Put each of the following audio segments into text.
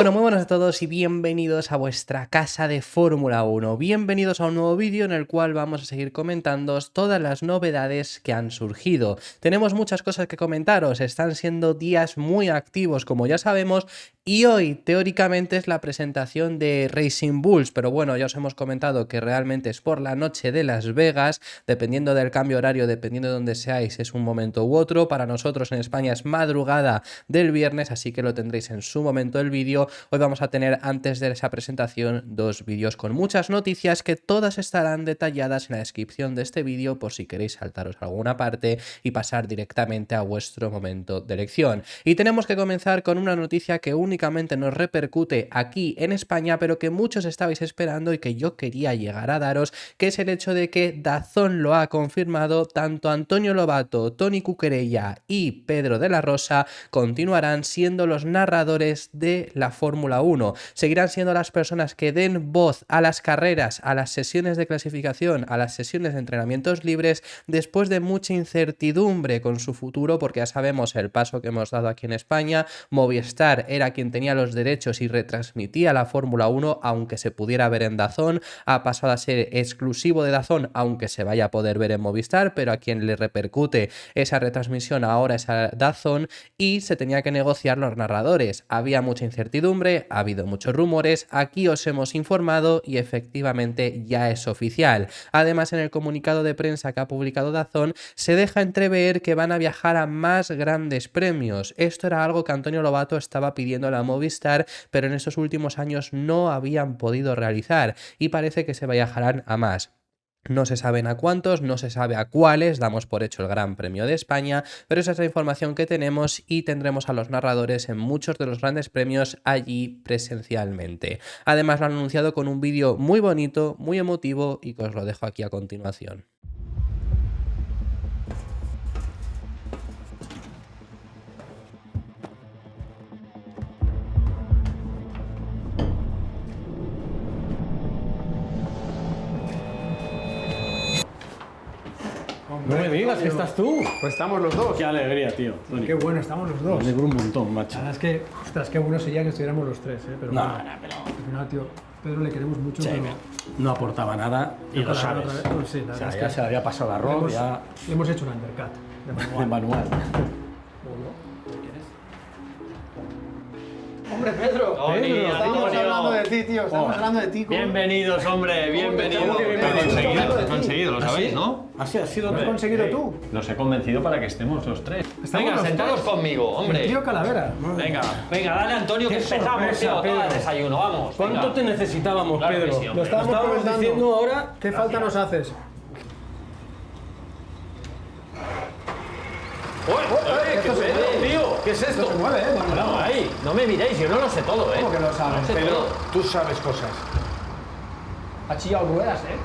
Bueno, muy buenas a todos y bienvenidos a vuestra casa de Fórmula 1. Bienvenidos a un nuevo vídeo en el cual vamos a seguir comentando todas las novedades que han surgido. Tenemos muchas cosas que comentaros, están siendo días muy activos como ya sabemos y hoy teóricamente es la presentación de Racing Bulls, pero bueno, ya os hemos comentado que realmente es por la noche de Las Vegas, dependiendo del cambio horario, dependiendo de dónde seáis, es un momento u otro. Para nosotros en España es madrugada del viernes, así que lo tendréis en su momento el vídeo. Hoy vamos a tener antes de esa presentación dos vídeos con muchas noticias que todas estarán detalladas en la descripción de este vídeo por si queréis saltaros alguna parte y pasar directamente a vuestro momento de elección. Y tenemos que comenzar con una noticia que únicamente nos repercute aquí en España, pero que muchos estabais esperando y que yo quería llegar a daros, que es el hecho de que DAZN lo ha confirmado. Tanto Antonio Lobato, Toni Cuquerella y Pedro de la Rosa continuarán siendo los narradores de la Fórmula 1. Seguirán siendo las personas que den voz a las carreras, a las sesiones de clasificación, a las sesiones de entrenamientos libres, después de mucha incertidumbre con su futuro, porque ya sabemos el paso que hemos dado aquí en España. Movistar era quien tenía los derechos y retransmitía la Fórmula 1, aunque se pudiera ver en DAZN. Ha pasado a ser exclusivo de DAZN, aunque se vaya a poder ver en Movistar, pero a quien le repercute esa retransmisión ahora es a DAZN, y se tenía que negociar los narradores. Había mucha incertidumbre, ha habido muchos rumores, aquí os hemos informado y efectivamente ya es oficial. Además, en el comunicado de prensa que ha publicado DAZN se deja entrever que van a viajar a más grandes premios. Esto era algo que Antonio Lobato estaba pidiendo a la Movistar, pero en estos últimos años no habían podido realizar y parece que se viajarán a más. No se saben a cuántos, no se sabe a cuáles, damos por hecho el Gran Premio de España, pero esa es la información que tenemos y tendremos a los narradores en muchos de los grandes premios allí presencialmente. Además lo han anunciado con un vídeo muy bonito, muy emotivo y que os lo dejo aquí a continuación. No me digas que estás tú. Pues estamos los dos. Qué alegría, tío. Toni. Qué bueno, estamos los Me dos. alegro un montón, macho. La verdad es que, ostras, qué bueno sería que estuviéramos los tres, ¿eh? Pero No, bueno, no, pero... al final, tío, Pedro le queremos mucho, Sí, pero... no aportaba nada y lo sabes. Otra vez, pues sí, la O sea, verdad ya es que se le había pasado el arroz, hemos, ya hemos hecho un undercut de de manual. manual. ¡Hombre, Pedro! Toni, Pedro, estamos Antonio. hablando de ti, tío. Estamos hablando de ti. ¿cómo? Bienvenidos, hombre, bienvenidos. ¿Cómo que Lo he bienvenidos? conseguido, lo he ¿Ah, conseguido, lo sabéis, sí? ¿no? Así ha sido. ¿Lo has conseguido tú? Los he convencido para que estemos los tres. Estamos Venga, los sentaros tres. conmigo, El hombre. tío Calavera. Madre Venga, mía. venga, dale Antonio que Qué empezamos, sorpresa, tío. Toma Pedro. desayuno, vamos. ¿Cuánto venga. te necesitábamos, Claro que Pedro? sí, hombre. Lo estábamos Estábamos comentando. diciendo ahora. ¿Qué falta nos haces? Oye, esto se Pedro, mueve. tío. ¿Qué es esto? Esto se mueve, ¿eh? No, ahí, no me miréis, yo no lo sé todo, ¿eh? ¿Cómo que lo sabes? No sé Pedro, todo. tú sabes cosas. Ha chillado ruedas, ¿eh?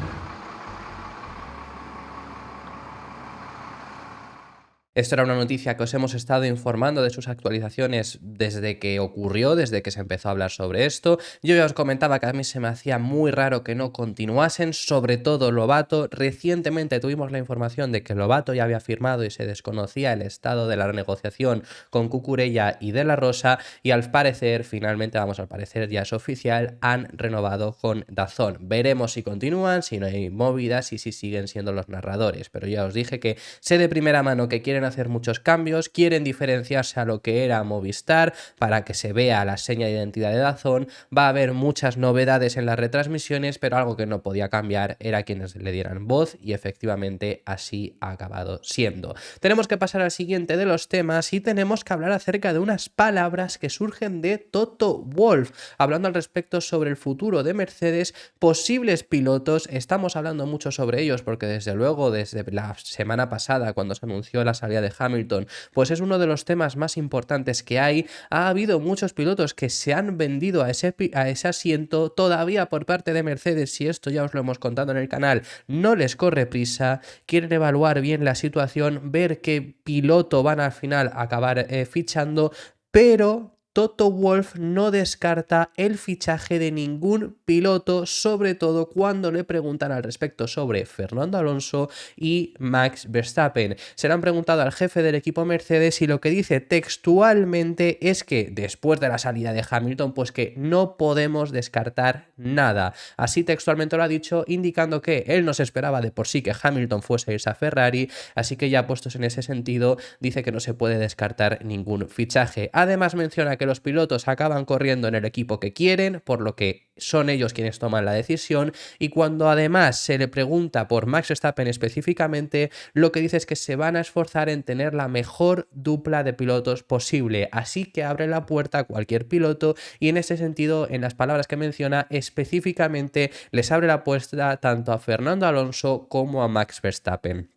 Esto era una noticia que os hemos estado informando de sus actualizaciones desde que ocurrió, desde que se empezó a hablar sobre esto. Yo ya os comentaba que a mí se me hacía muy raro que no continuasen, sobre todo Lobato. Recientemente tuvimos la información de que Lobato ya había firmado y se desconocía el estado de la negociación con Cucurella y De la Rosa, y al parecer, finalmente, al parecer ya es oficial, han renovado con DAZN. Veremos si continúan, si no hay movidas y si siguen siendo los narradores, pero ya os dije que sé de primera mano que quieren hacer muchos cambios, quieren diferenciarse a lo que era Movistar para que se vea la seña de identidad de DAZN. Va a haber muchas novedades en las retransmisiones, pero algo que no podía cambiar era quienes le dieran voz y efectivamente así ha acabado siendo. Tenemos que pasar al siguiente de los temas y tenemos que hablar acerca de unas palabras que surgen de Toto Wolff, hablando al respecto sobre el futuro de Mercedes, posibles pilotos. Estamos hablando mucho sobre ellos porque desde luego desde la semana pasada, cuando se anunció la salida de Hamilton, pues es uno de los temas más importantes que hay. Ha habido muchos pilotos que se han vendido a ese asiento todavía por parte de Mercedes, y esto ya os lo hemos contado en el canal, no les corre prisa, quieren evaluar bien la situación, ver qué piloto van al final a acabar fichando, pero Toto Wolff no descarta el fichaje de ningún piloto, sobre todo cuando le preguntan al respecto sobre Fernando Alonso y Max Verstappen. Se le han preguntado al jefe del equipo Mercedes y lo que dice textualmente es que después de la salida de Hamilton, pues que no podemos descartar nada. Así textualmente lo ha dicho, indicando que él no se esperaba de por sí que Hamilton fuese a irse a Ferrari, así que ya puestos en ese sentido, dice que no se puede descartar ningún fichaje. Además menciona que los pilotos acaban corriendo en el equipo que quieren, por lo que son ellos quienes toman la decisión, y cuando además se le pregunta por Max Verstappen específicamente, lo que dice es que se van a esforzar en tener la mejor dupla de pilotos posible, así que abre la puerta a cualquier piloto y en ese sentido, en las palabras que menciona, específicamente les abre la puerta tanto a Fernando Alonso como a Max Verstappen.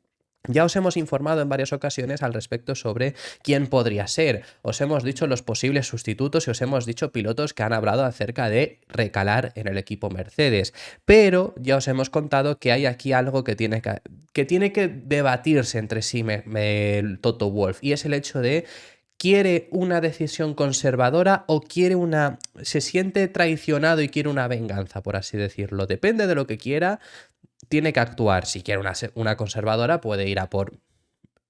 Ya os hemos informado en varias ocasiones al respecto sobre quién podría ser. Os hemos dicho los posibles sustitutos y os hemos dicho pilotos que han hablado acerca de recalar en el equipo Mercedes. Pero ya os hemos contado que hay aquí algo que tiene que debatirse entre sí Toto Wolff, y es el hecho de ¿quiere una decisión conservadora o se siente traicionado y quiere una venganza, por así decirlo? Depende de lo que quiera. Tiene que actuar. Si quiere una conservadora, puede ir a por,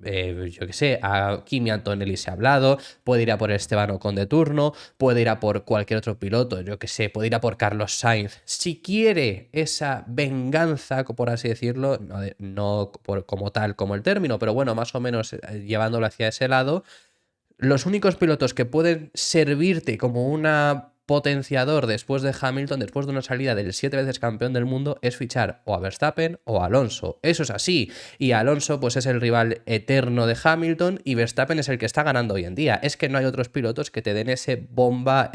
yo qué sé, a Kimi Antonelli se ha hablado, puede ir a por Esteban Ocon de turno, puede ir a por cualquier otro piloto, yo qué sé, puede ir a por Carlos Sainz. Si quiere esa venganza, por así decirlo, no como tal como el término, pero bueno, más o menos llevándolo hacia ese lado, los únicos pilotos que pueden servirte como una potenciador después de Hamilton, después de una salida del 7 veces campeón del mundo, es fichar o a Verstappen o a Alonso. Eso es así. Y Alonso pues es el rival eterno de Hamilton y Verstappen es el que está ganando hoy en día. Es que no hay otros pilotos que te den esa bomba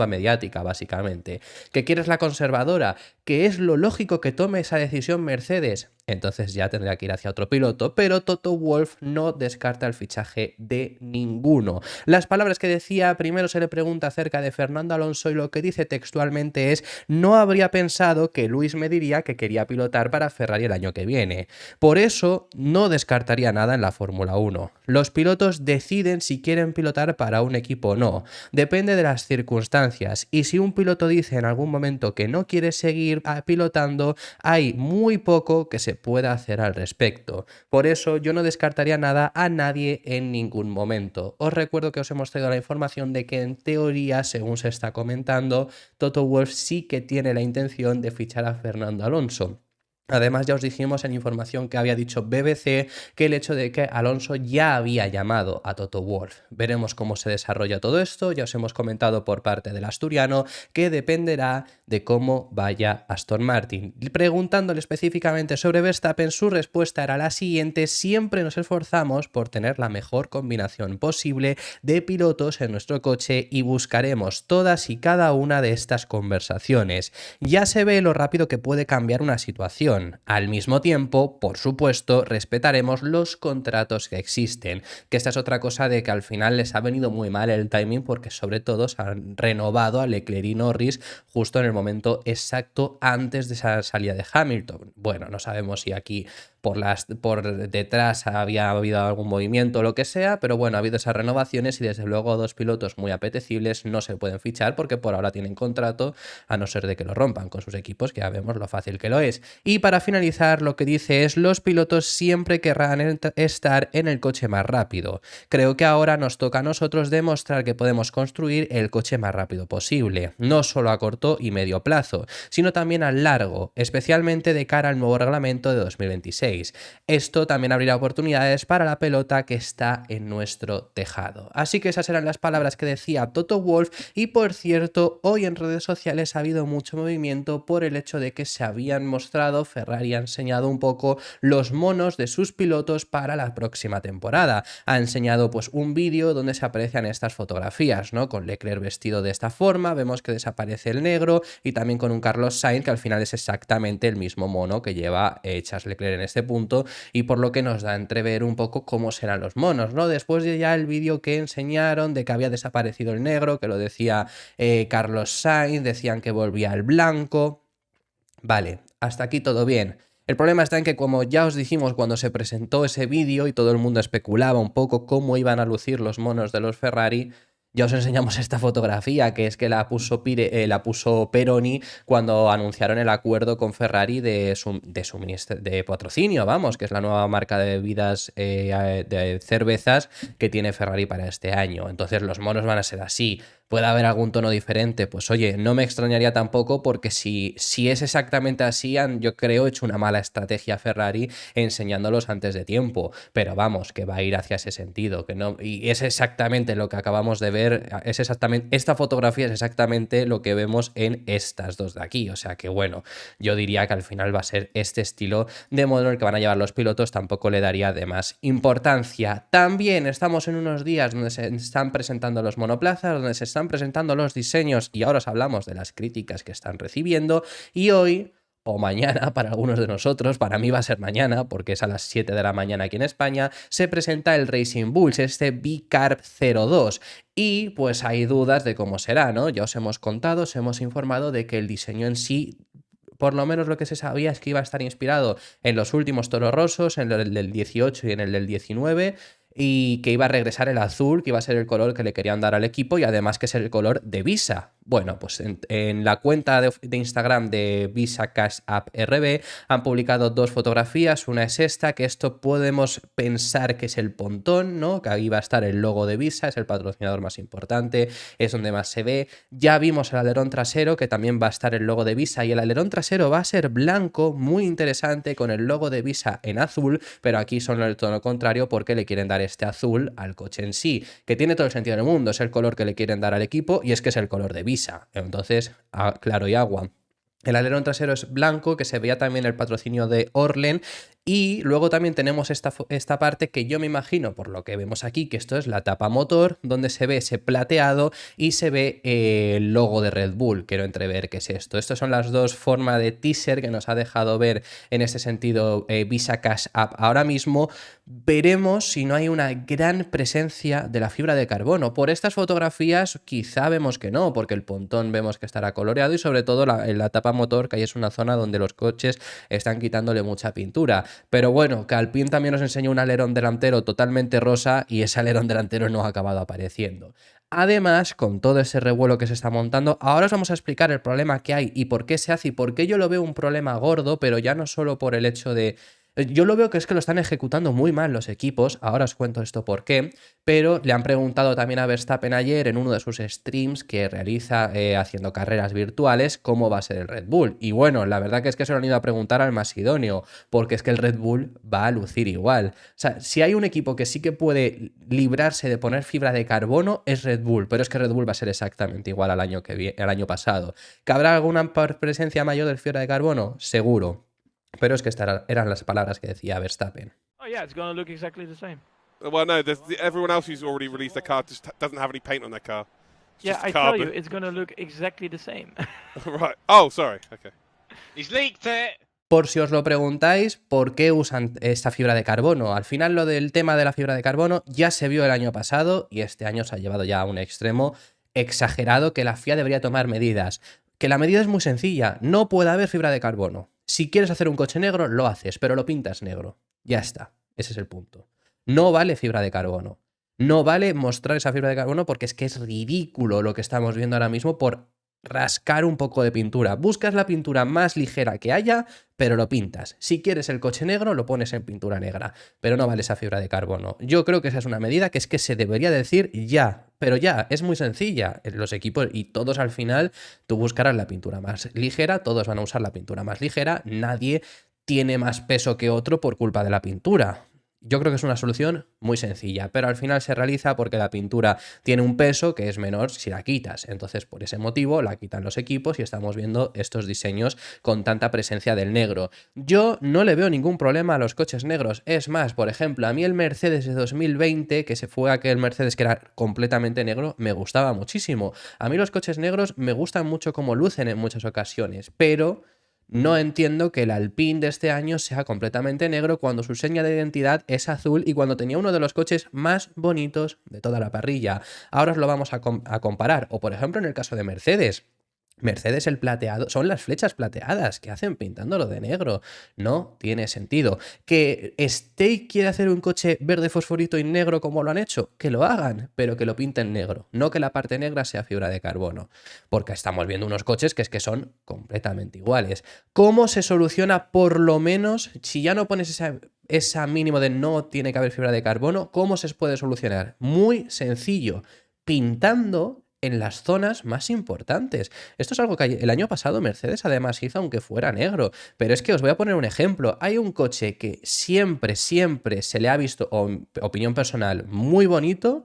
mediática, básicamente. ¿Que quieres la conservadora? ¿Que es lo lógico que tome esa decisión Mercedes? Entonces ya tendría que ir hacia otro piloto, pero Toto Wolff no descarta el fichaje de ninguno. Las palabras que decía, primero se le pregunta acerca de Fernando Alonso y lo que dice textualmente es: no habría pensado que Luis me diría que quería pilotar para Ferrari el año que viene. Por eso no descartaría nada en la Fórmula 1. Los pilotos deciden si quieren pilotar para un equipo o no. Depende de las circunstancias, y si un piloto dice en algún momento que no quiere seguir pilotando, hay muy poco que se pueda hacer al respecto. Por eso yo no descartaría nada a nadie en ningún momento. Os recuerdo que os hemos traído la información de que en teoría, según se está comentando, Toto Wolff sí que tiene la intención de fichar a Fernando Alonso. Además, ya os dijimos en información que había dicho BBC que el hecho de que Alonso ya había llamado a Toto Wolff. Veremos cómo se desarrolla todo esto. Ya os hemos comentado por parte del asturiano que dependerá de cómo vaya Aston Martin. Preguntándole específicamente sobre Verstappen, su respuesta era la siguiente: siempre nos esforzamos por tener la mejor combinación posible de pilotos en nuestro coche y buscaremos todas y cada una de estas conversaciones. Ya se ve lo rápido que puede cambiar una situación. Al mismo tiempo, por supuesto, respetaremos los contratos que existen, que esta es otra cosa de que al final les ha venido muy mal el timing, porque sobre todo se han renovado a Leclerc y Norris justo en el momento exacto antes de esa salida de Hamilton. Bueno, no sabemos si aquí por detrás había habido algún movimiento o lo que sea, pero bueno, ha habido esas renovaciones y desde luego dos pilotos muy apetecibles no se pueden fichar porque por ahora tienen contrato, a no ser de que lo rompan con sus equipos, que ya vemos lo fácil que lo es. Y para finalizar, lo que dice es: los pilotos siempre querrán estar en el coche más rápido. Creo que ahora nos toca a nosotros demostrar que podemos construir el coche más rápido posible, no solo a corto y medio plazo, sino también a largo, especialmente de cara al nuevo reglamento de 2026. Esto también abrirá oportunidades para la pelota que está en nuestro tejado. Así que esas eran las palabras que decía Toto Wolff. Y por cierto, hoy en redes sociales ha habido mucho movimiento por el hecho de que se habían mostrado, Ferrari ha enseñado un poco los monos de sus pilotos para la próxima temporada. Ha enseñado pues un vídeo donde se aprecian estas fotografías, ¿no? Con Leclerc vestido de esta forma, vemos que desaparece el negro, y también con un Carlos Sainz que al final es exactamente el mismo mono que lleva Charles Leclerc en este punto, y por lo que nos da a entrever un poco cómo serán los monos, ¿no? Después de ya el vídeo que enseñaron de que había desaparecido el negro, que lo decía Carlos Sainz, decían que volvía el blanco. Vale, hasta aquí todo bien. El problema está en que, como ya os dijimos cuando se presentó ese vídeo y todo el mundo especulaba un poco cómo iban a lucir los monos de los Ferrari, Ya os enseñamos esta fotografía, que es que la puso Peroni cuando anunciaron el acuerdo con Ferrari de patrocinio, vamos, que es la nueva marca de bebidas de cervezas que tiene Ferrari para este año. Entonces los monos van a ser así. ¿Puede haber algún tono diferente? Pues oye, no me extrañaría tampoco, porque si es exactamente así, yo creo hecho una mala estrategia Ferrari enseñándolos antes de tiempo. Pero vamos, que va a ir hacia ese sentido, que no, y es exactamente lo que acabamos de ver, esta fotografía es exactamente lo que vemos en estas dos de aquí. O sea que bueno, yo diría que al final va a ser este estilo de modelo el que van a llevar los pilotos, tampoco le daría de más importancia. También estamos en unos días donde se están presentando los monoplazas, donde se están presentando los diseños, y ahora os hablamos de las críticas que están recibiendo. Y hoy, o mañana para algunos de nosotros, para mí va a ser mañana porque es a las 7 de la mañana aquí en España, se presenta el Racing Bulls, este B-Carb 02. Y pues hay dudas de cómo será, ¿no? Ya os hemos contado, os hemos informado de que el diseño en sí, por lo menos lo que se sabía, es que iba a estar inspirado en los últimos Toro Rossos, en el del 18 y en el del 19, y que iba a regresar el azul, que iba a ser el color que le querían dar al equipo, y además que es el color de Visa. Bueno, pues en la cuenta de Instagram de Visa Cash App RB han publicado dos fotografías. Una es esta, que esto podemos pensar que es el pontón, ¿no? Que ahí va a estar el logo de Visa, es el patrocinador más importante, es donde más se ve. Ya vimos el alerón trasero, que también va a estar el logo de Visa, y el alerón trasero va a ser blanco, muy interesante, con el logo de Visa en azul, pero aquí son el tono contrario porque le quieren dar este azul al coche en sí, que tiene todo el sentido del mundo, es el color que le quieren dar al equipo y es que es el color de Visa. Entonces, claro y agua. El alerón trasero es blanco, que se veía también el patrocinio de Orlen. Y luego también tenemos esta parte que yo me imagino, por lo que vemos aquí, que esto es la tapa motor, donde se ve ese plateado y se ve el logo de Red Bull. Quiero entrever qué es esto. Estas son las dos formas de teaser que nos ha dejado ver en este sentido Visa Cash App. Ahora mismo veremos si no hay una gran presencia de la fibra de carbono. Por estas fotografías quizá vemos que no, porque el pontón vemos que estará coloreado y sobre todo la tapa motor, que ahí es una zona donde los coches están quitándole mucha pintura. Pero bueno, que Alpine también nos enseñó un alerón delantero totalmente rosa y ese alerón delantero no ha acabado apareciendo. Además, con todo ese revuelo que se está montando, ahora os vamos a explicar el problema que hay y por qué se hace y por qué yo lo veo un problema gordo, pero ya no solo por el hecho de... Yo lo veo que es que lo están ejecutando muy mal los equipos, ahora os cuento esto por qué, pero le han preguntado también a Verstappen ayer en uno de sus streams que realiza haciendo carreras virtuales cómo va a ser el Red Bull. Y bueno, la verdad que es que se lo han ido a preguntar al más idóneo, porque es que el Red Bull va a lucir igual. O sea, si hay un equipo que sí que puede librarse de poner fibra de carbono es Red Bull, pero es que Red Bull va a ser exactamente igual al año pasado. ¿Que habrá alguna presencia mayor de fibra de carbono? Seguro. Pero es que estas eran las palabras que decía Verstappen. Oh yeah, it's going to look exactly the same. Well, no, everyone else who's already released their car just doesn't have any paint on their car. It's Yeah, just I tell you, carbon. it's going to look exactly the same. Right. Oh, sorry. Okay. He's leaked it. Por si os lo preguntáis, ¿por qué usan esta fibra de carbono? Al final lo del tema de la fibra de carbono ya se vio el año pasado y este año se ha llevado ya a un extremo exagerado que la FIA debería tomar medidas. Que la medida es muy sencilla, no puede haber fibra de carbono. Si quieres hacer un coche negro, lo haces, pero lo pintas negro. Ya está, ese es el punto. No vale fibra de carbono. No vale mostrar esa fibra de carbono porque es que es ridículo lo que estamos viendo ahora mismo por rascar un poco de pintura. Buscas la pintura más ligera que haya, pero lo pintas. Si quieres el coche negro, lo pones en pintura negra, pero no vale esa fibra de carbono. Yo creo que esa es una medida que es que se debería decir ya, pero ya, es muy sencilla. Los equipos y todos al final, tú buscarás la pintura más ligera, todos van a usar la pintura más ligera, nadie tiene más peso que otro por culpa de la pintura. Yo creo que es una solución muy sencilla, pero al final se realiza porque la pintura tiene un peso que es menor si la quitas. Entonces, por ese motivo, la quitan los equipos y estamos viendo estos diseños con tanta presencia del negro. Yo no le veo ningún problema a los coches negros. Es más, por ejemplo, a mí el Mercedes de 2020, que se fue aquel Mercedes que era completamente negro, me gustaba muchísimo. A mí los coches negros me gustan mucho como lucen en muchas ocasiones, pero... no entiendo que el Alpine de este año sea completamente negro cuando su seña de identidad es azul y cuando tenía uno de los coches más bonitos de toda la parrilla. Ahora os lo vamos a comparar. O por ejemplo en el caso de Mercedes. Mercedes el plateado, son las flechas plateadas que hacen pintándolo de negro. No tiene sentido. ¿Que Stake quiere hacer un coche verde fosforito y negro como lo han hecho? Que lo hagan, pero que lo pinten negro. No que la parte negra sea fibra de carbono. Porque estamos viendo unos coches que es que son completamente iguales. ¿Cómo se soluciona por lo menos, si ya no pones esa mínimo de no tiene que haber fibra de carbono, cómo se puede solucionar? Muy sencillo. Pintando en las zonas más importantes. Esto es algo que el año pasado Mercedes además hizo aunque fuera negro. Pero es que os voy a poner un ejemplo. Hay un coche que siempre se le ha visto, opinión personal, muy bonito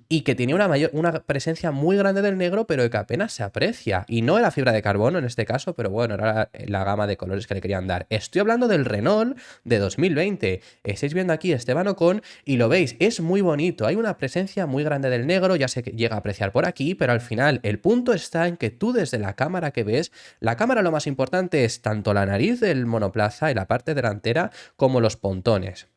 y que tenía una presencia muy grande del negro, pero que apenas se aprecia. Y no era fibra de carbono en este caso, pero bueno, era la gama de colores que le querían dar. Estoy hablando del Renault de 2020. Estáis viendo aquí Esteban Ocon y lo veis, es muy bonito. Hay una presencia muy grande del negro, ya se llega a apreciar por aquí, pero al final el punto está en que tú desde la cámara que ves, la cámara lo más importante es tanto la nariz del monoplaza y la parte delantera como los pontones.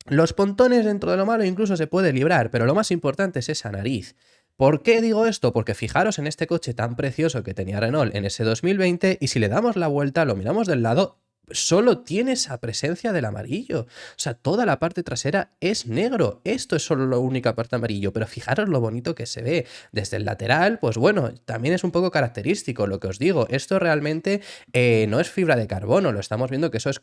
Los pontones dentro de lo malo incluso se puede librar, pero lo más importante es esa nariz. ¿Por qué digo esto? Porque fijaros en este coche tan precioso que tenía Renault en ese 2020 y si le damos la vuelta, lo miramos del lado, solo tiene esa presencia del amarillo. O sea, toda la parte trasera es negro. Esto es solo la única parte amarillo, pero fijaros lo bonito que se ve. Desde el lateral, pues bueno, también es un poco característico lo que os digo. Esto realmente no es fibra de carbono, lo estamos viendo que eso es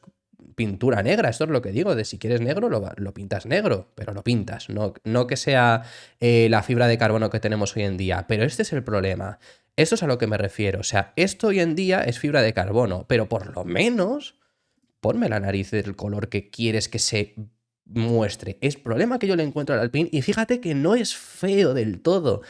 pintura negra, esto es lo que digo, de si quieres negro lo pintas negro, pero lo pintas, no que sea la fibra de carbono que tenemos hoy en día, pero este es el problema, esto es a lo que me refiero, o sea, esto hoy en día es fibra de carbono, pero por lo menos ponme la nariz del color que quieres que se muestre, es problema que yo le encuentro al Alpine y fíjate que no es feo del todo,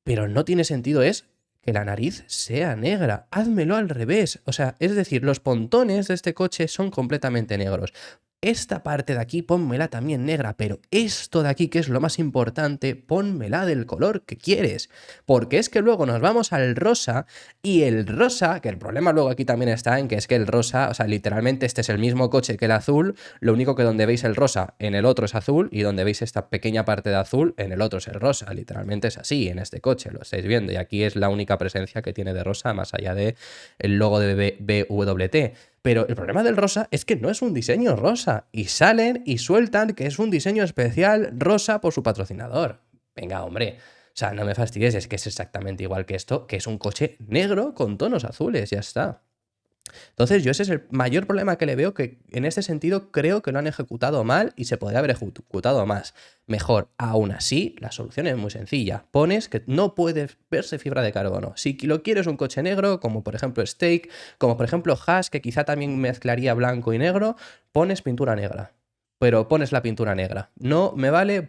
pero no tiene sentido es que la nariz sea negra. Házmelo al revés. O sea, es decir, los pontones de este coche son completamente negros. Esta parte de aquí pónmela también negra, pero esto de aquí, que es lo más importante, pónmela del color que quieres. Porque es que luego nos vamos al rosa y el rosa, que el problema luego aquí también está en que es que el rosa, o sea, literalmente este es el mismo coche que el azul, lo único que donde veis el rosa en el otro es azul y donde veis esta pequeña parte de azul en el otro es el rosa. Literalmente es así en este coche, lo estáis viendo y aquí es la única presencia que tiene de rosa más allá de el logo de BWT. Pero el problema del rosa es que no es un diseño rosa y salen y sueltan que es un diseño especial rosa por su patrocinador. Venga, hombre, o sea, no me fastidies, es que es exactamente igual que esto, que es un coche negro con tonos azules, ya está. Entonces yo ese es el mayor problema que le veo, que en este sentido creo que lo han ejecutado mal y se podría haber ejecutado más. Mejor, aún así, la solución es muy sencilla. Pones que no puede verse fibra de carbono. Si lo quieres un coche negro, como por ejemplo Stake, como por ejemplo Haas, que quizá también mezclaría blanco y negro, pones pintura negra. Pero pones la pintura negra. No me vale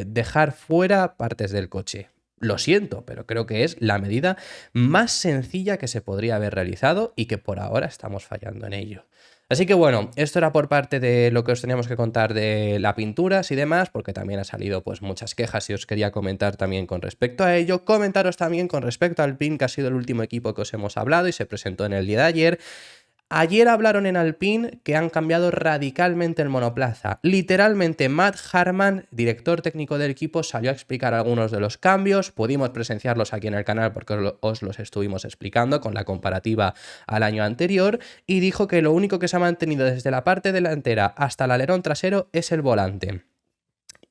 dejar fuera partes del coche. Lo siento, pero creo que es la medida más sencilla que se podría haber realizado y que por ahora estamos fallando en ello. Así que bueno, esto era por parte de lo que os teníamos que contar de las pinturas y demás, porque también ha salido pues muchas quejas y os quería comentar también con respecto a ello. Comentaros también con respecto al Alpine, que ha sido el último equipo que os hemos hablado y se presentó en el día de ayer. Ayer hablaron en Alpine que han cambiado radicalmente el monoplaza. Literalmente Matt Harman, director técnico del equipo, salió a explicar algunos de los cambios. Pudimos presenciarlos aquí en el canal porque os los estuvimos explicando con la comparativa al año anterior. Y dijo que lo único que se ha mantenido desde la parte delantera hasta el alerón trasero es el volante.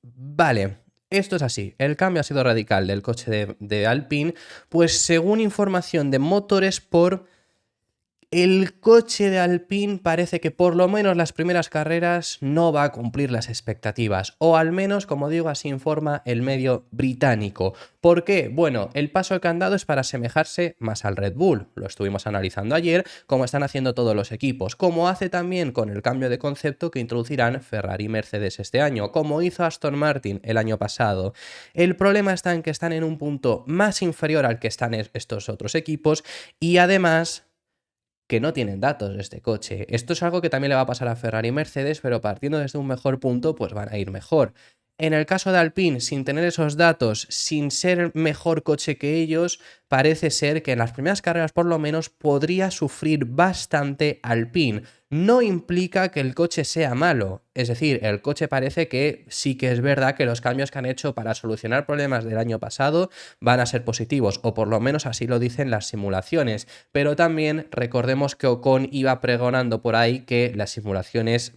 Vale. Esto es así, el cambio ha sido radical del coche de Alpine, pues según información de Motorsport, el coche de Alpine parece que por lo menos las primeras carreras no va a cumplir las expectativas, o al menos, como digo, así informa el medio británico. ¿Por qué? Bueno, el paso que han dado es para asemejarse más al Red Bull, lo estuvimos analizando ayer, como están haciendo todos los equipos, como hace también con el cambio de concepto que introducirán Ferrari y Mercedes este año, como hizo Aston Martin el año pasado. El problema está en que están en un punto más inferior al que están estos otros equipos y además que no tienen datos de este coche. Esto es algo que también le va a pasar a Ferrari y Mercedes, pero partiendo desde un mejor punto, pues van a ir mejor. En el caso de Alpine, sin tener esos datos, sin ser mejor coche que ellos, parece ser que en las primeras carreras por lo menos podría sufrir bastante Alpine. No implica que el coche sea malo, es decir, el coche parece que sí que es verdad que los cambios que han hecho para solucionar problemas del año pasado van a ser positivos, o por lo menos así lo dicen las simulaciones, pero también recordemos que Ocon iba pregonando por ahí que las simulaciones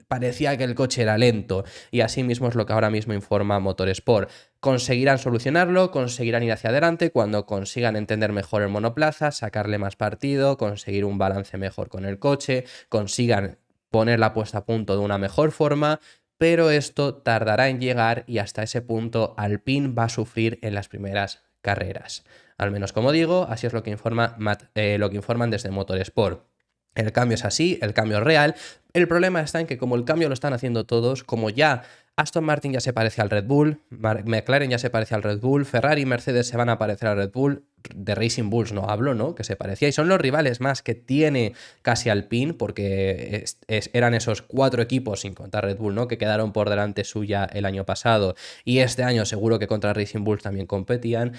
parecía que el coche era lento, y así mismo es lo que ahora mismo informa Motorsport. Conseguirán solucionarlo, conseguirán ir hacia adelante cuando consigan entender mejor el monoplaza, sacarle más partido, conseguir un balance mejor con el coche, consigan poner la puesta a punto de una mejor forma, pero esto tardará en llegar y hasta ese punto Alpine va a sufrir en las primeras carreras. Al menos, como digo, así es lo que informan desde Motorsport. El cambio es así, el cambio es real. El problema está en que como el cambio lo están haciendo todos, como ya Aston Martin ya se parece al Red Bull, McLaren ya se parece al Red Bull, Ferrari y Mercedes se van a parecer al Red Bull, de Racing Bulls no hablo, ¿no? Que se parecía, y son los rivales más que tiene casi Alpine, porque eran esos 4 equipos, sin contar Red Bull, ¿no? Que quedaron por delante suya el año pasado, y este año seguro que contra Racing Bulls también competían.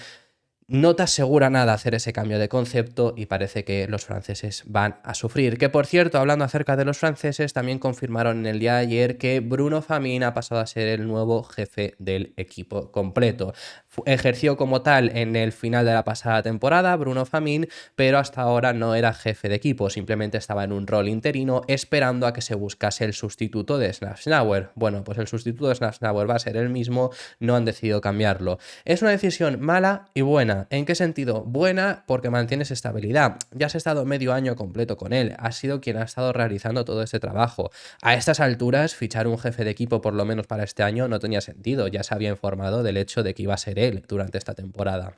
No te asegura nada hacer ese cambio de concepto y parece que los franceses van a sufrir. Que por cierto, hablando acerca de los franceses, también confirmaron en el día de ayer que Bruno Famin ha pasado a ser el nuevo jefe del equipo completo. Ejerció como tal en el final de la pasada temporada Bruno Famin, pero hasta ahora no era jefe de equipo, simplemente estaba en un rol interino esperando a que se buscase el sustituto de Schnauer. Bueno, pues el sustituto de Schnauer va a ser el mismo, no han decidido cambiarlo. Es una decisión mala y buena. ¿En qué sentido? Buena porque mantienes estabilidad. Ya has estado medio año completo con él, has sido quien ha estado realizando todo este trabajo. A estas alturas, fichar un jefe de equipo por lo menos para este año no tenía sentido, ya se había informado del hecho de que iba a ser él durante esta temporada.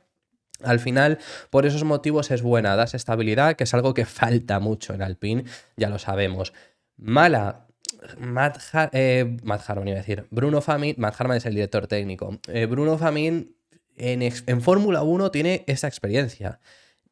Al final, por esos motivos es buena, das estabilidad, que es algo que falta mucho en Alpine, ya lo sabemos. Mala, Matt Harmon iba a decir, Bruno Famin, Matt Harmon es el director técnico. Bruno Famin en Fórmula 1 tiene esta experiencia.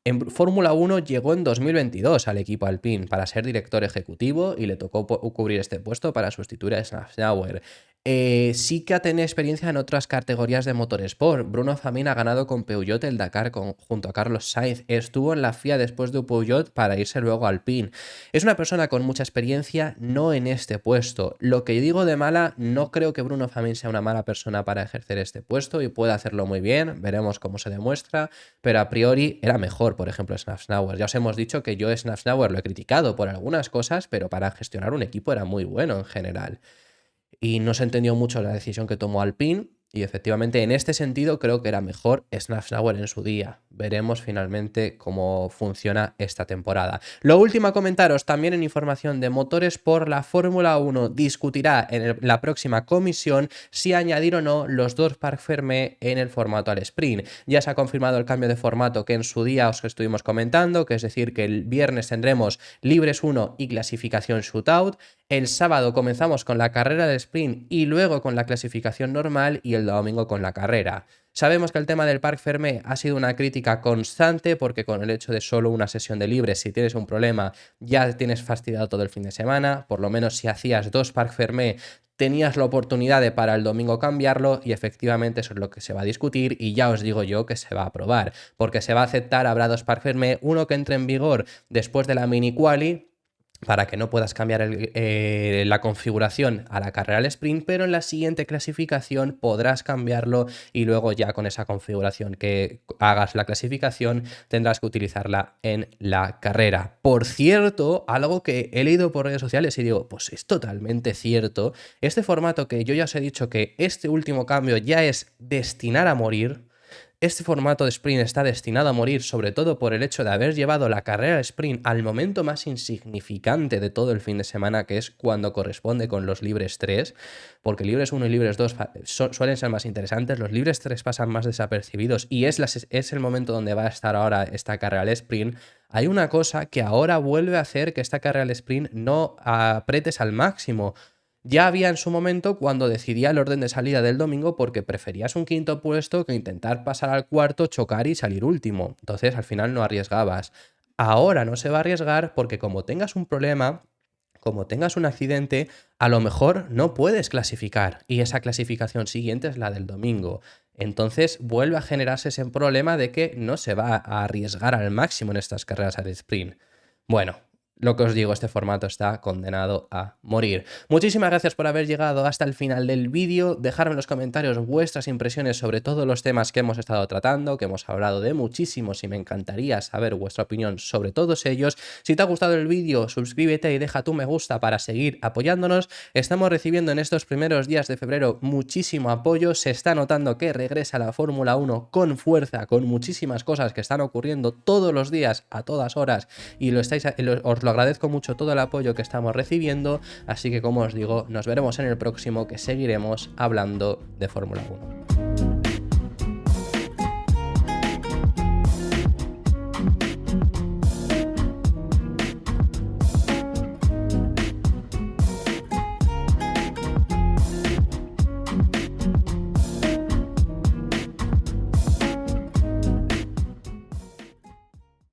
En Fórmula 1 llegó en 2022 al equipo Alpine para ser director ejecutivo y le tocó cubrir este puesto para sustituir a Schnauer. Sí que ha tenido experiencia en otras categorías de motorsport. Bruno Famin ha ganado con Peugeot el Dakar junto a Carlos Sainz. Estuvo en la FIA después de Peugeot para irse luego a Alpine. Es una persona con mucha experiencia, no en este puesto. Lo que digo de mala, no creo que Bruno Famin sea una mala persona para ejercer este puesto y puede hacerlo muy bien. Veremos cómo se demuestra, pero a priori era mejor, por ejemplo, Schnauer. Ya os hemos dicho que yo Schnauer lo he criticado por algunas cosas, pero para gestionar un equipo era muy bueno en general. Y no se entendió mucho la decisión que tomó Alpine, y efectivamente en este sentido creo que era mejor Schnauer en su día. Veremos finalmente cómo funciona esta temporada. Lo último a comentaros también en información de Motorsport, la Fórmula 1 discutirá en la próxima comisión si añadir o no los 2 Parc Fermé en el formato al sprint. Ya se ha confirmado el cambio de formato que en su día os estuvimos comentando, que es decir que el viernes tendremos libres 1 y clasificación shootout. El sábado comenzamos con la carrera de sprint y luego con la clasificación normal y el domingo con la carrera. Sabemos que el tema del Parc Fermé ha sido una crítica constante porque con el hecho de solo una sesión de libres, si tienes un problema ya tienes fastidiado todo el fin de semana. Por lo menos si hacías 2 Parc Fermé tenías la oportunidad de para el domingo cambiarlo, y efectivamente eso es lo que se va a discutir, y ya os digo yo que se va a aprobar, porque se va a aceptar, habrá 2 Parc Fermé, uno que entre en vigor después de la mini quali, para que no puedas cambiar la configuración a la carrera al sprint, pero en la siguiente clasificación podrás cambiarlo y luego ya con esa configuración que hagas la clasificación tendrás que utilizarla en la carrera. Por cierto, algo que he leído por redes sociales y digo, pues es totalmente cierto, este formato que yo ya os he dicho que este último cambio ya es destinar a morir. Este formato de sprint está destinado a morir, sobre todo por el hecho de haber llevado la carrera de sprint al momento más insignificante de todo el fin de semana, que es cuando corresponde con los libres 3, porque libres 1 y libres 2 suelen ser más interesantes, los libres 3 pasan más desapercibidos y es el momento donde va a estar ahora esta carrera al sprint. Hay una cosa que ahora vuelve a hacer que esta carrera al sprint no apretes al máximo. Ya había en su momento cuando decidía el orden de salida del domingo porque preferías un quinto puesto que intentar pasar al cuarto, chocar y salir último. Entonces al final no arriesgabas. Ahora no se va a arriesgar porque como tengas un problema, como tengas un accidente, a lo mejor no puedes clasificar y esa clasificación siguiente es la del domingo. Entonces vuelve a generarse ese problema de que no se va a arriesgar al máximo en estas carreras al sprint. Bueno, lo que os digo, este formato está condenado a morir. Muchísimas gracias por haber llegado hasta el final del vídeo. Dejadme en los comentarios vuestras impresiones sobre todos los temas que hemos estado tratando, que hemos hablado de muchísimos y me encantaría saber vuestra opinión sobre todos ellos. Si te ha gustado el vídeo, suscríbete y deja tu me gusta para seguir apoyándonos. Estamos recibiendo en estos primeros días de febrero muchísimo apoyo. Se está notando que regresa la Fórmula 1 con fuerza, con muchísimas cosas que están ocurriendo todos los días, a todas horas, y os lo agradezco mucho todo el apoyo que estamos recibiendo, así que como os digo, nos veremos en el próximo, que seguiremos hablando de Fórmula 1.